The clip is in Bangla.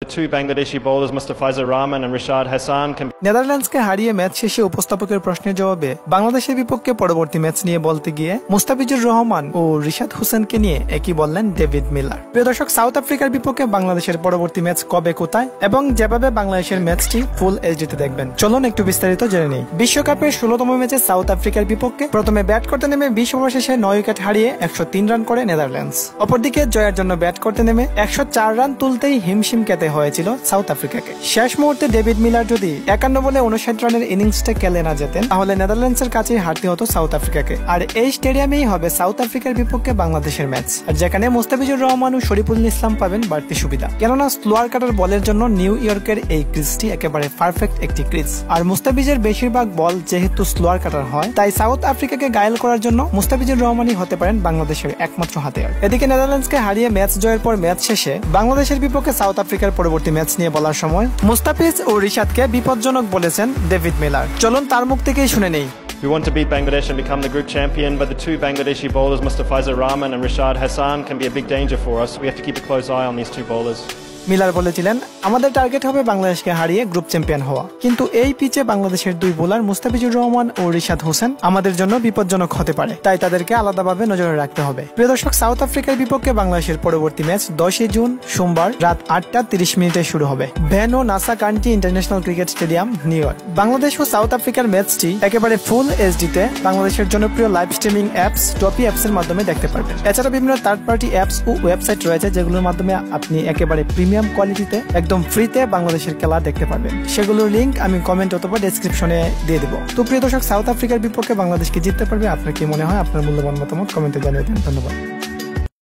Two Bangladeshi bowlers, Mustafizur Rahman and Rashad Hassan, can নেদারল্যান্ডসকে হারিয়ে ম্যাচ শেষে উপস্থাপকের প্রশ্নের জবাবে বাংলাদেশের বিপক্ষে পরবর্তী ম্যাচ নিয়ে বলতে গিয়ে মুস্তাফিজুর রহমান ও রিশাদ হোসেনকে নিয়ে একই বললেন ডেভিড মিলার। প্রিয় দর্শক, সাউথ আফ্রিকার বিপক্ষে বাংলাদেশের পরবর্তী ম্যাচ কবে, কোথায় এবং যেভাবে বাংলাদেশের ম্যাচটি ফুল এইচডিতে দেখবেন, চলুন একটু বিস্তারিত জেনে নেই। বিশ্বকাপের 16তম ম্যাচে সাউথ আফ্রিকার বিপক্ষে প্রথমে ব্যাট করতে নেমে 20 ওভার শেষে 9 উইকেট হারিয়ে 103 রান করে নেদারল্যান্ডস। অপরদিকে জয়ের জন্য ব্যাট করতে নেমে 104 রান তুলতেই হিমশিম খেতে হয়েছিল সাউথ আফ্রিকাকে। শেষ মুহূর্তে ডেভিড মিলার যদি 51 বলে 59 রানের ইনিংসটা খেলে না যেতেন, তাহলে নেদারল্যান্ডসের কাছেই হারতে হতো সাউথ আফ্রিকাকে। আর এই স্টেডিয়ামেই হবে সাউথ আফ্রিকার বিপক্ষে বাংলাদেশের ম্যাচ, আর যেখানে মুস্তাফিজুর রহমান ও শরীফুল ইসলাম পাবেন বাড়তি সুবিধা, কেননা স্লোয়ার কাটার বলের জন্য নিউ ইয়র্কের এই ক্রিজটি একেবারে পারফেক্ট একটি ক্রিজ। আর মুস্তাফিজের বেশিরভাগ বল যেহেতু স্লোয়ার কাটার হয়, তাই সাউথ আফ্রিকাকে ঘায়েল করার জন্য মুস্তাফিজুর রহমানই হতে পারেন বাংলাদেশের একমাত্র হাতিয়ার। এদিকে নেদারল্যান্ডসকে হারিয়ে ম্যাচ জয়ের পর ম্যাচ শেষে বাংলাদেশের বিপক্ষে সাউথ আফ্রিকার পরবর্তী ম্যাচ নিয়ে বলার সময় মুস্তাফিজ ও রিশাদকে বিপজ্জনক বলেছেন ডেভিড মিলার। চলুন তার মুখ থেকেই শুনে নেই। We want to beat Bangladesh and become the group champion, but the two Bangladeshi bowlers, Mustafizur Rahman and Rashad Hassan, can be a big danger for us. We have to keep a close eye on these two bowlers. Miller বলেছিলেন, আমাদের টার্গেট হবে বাংলাদেশকে হারিয়ে গ্রুপ চ্যাম্পিয়ন হওয়া, কিন্তু এই পিচে বাংলাদেশের দুই বোলার মুস্তাফিজুর রহমান ও রিশাদ হোসেন আমাদের জন্য বিপজ্জনক হতে পারে, তাই তাদেরকে আলাদাভাবে নজরে রাখতে হবে। প্রিয় দর্শক, সাউথ আফ্রিকার বিপক্ষে বাংলাদেশের পরবর্তী ম্যাচ 10 জুন সোমবার রাত 8:30 শুরু হবে venue Nassau country international cricket stadium, New York. Bangladesh ও সাউথ আফ্রিকার ম্যাচটি একেবারে ফুল এইচডিতে বাংলাদেশের জনপ্রিয় live streaming apps Toffee apps এর মাধ্যমে দেখতে পারবেন। এছাড়া বিভিন্ন থার্ড পার্টি অ্যাপস ও ওয়েবসাইট রয়েছে, যেগুলোর মাধ্যমে আপনি একেবারে প্রিমিয়াম কোয়ালিটিতে একদম ফ্রিতে বাংলাদেশের খেলা দেখতে পারবেন। সেগুলোর লিংক আমি কমেন্ট অথবা ডেসক্রিপশনে দিয়ে দেবো। তো প্রিয় দর্শক, সাউথ আফ্রিকার বিপক্ষে বাংলাদেশকে জিততে পারবে, আপনার কি মনে হয়? আপনার মূল্যবান মতামত কমেন্টে জানিয়ে দিন। ধন্যবাদ।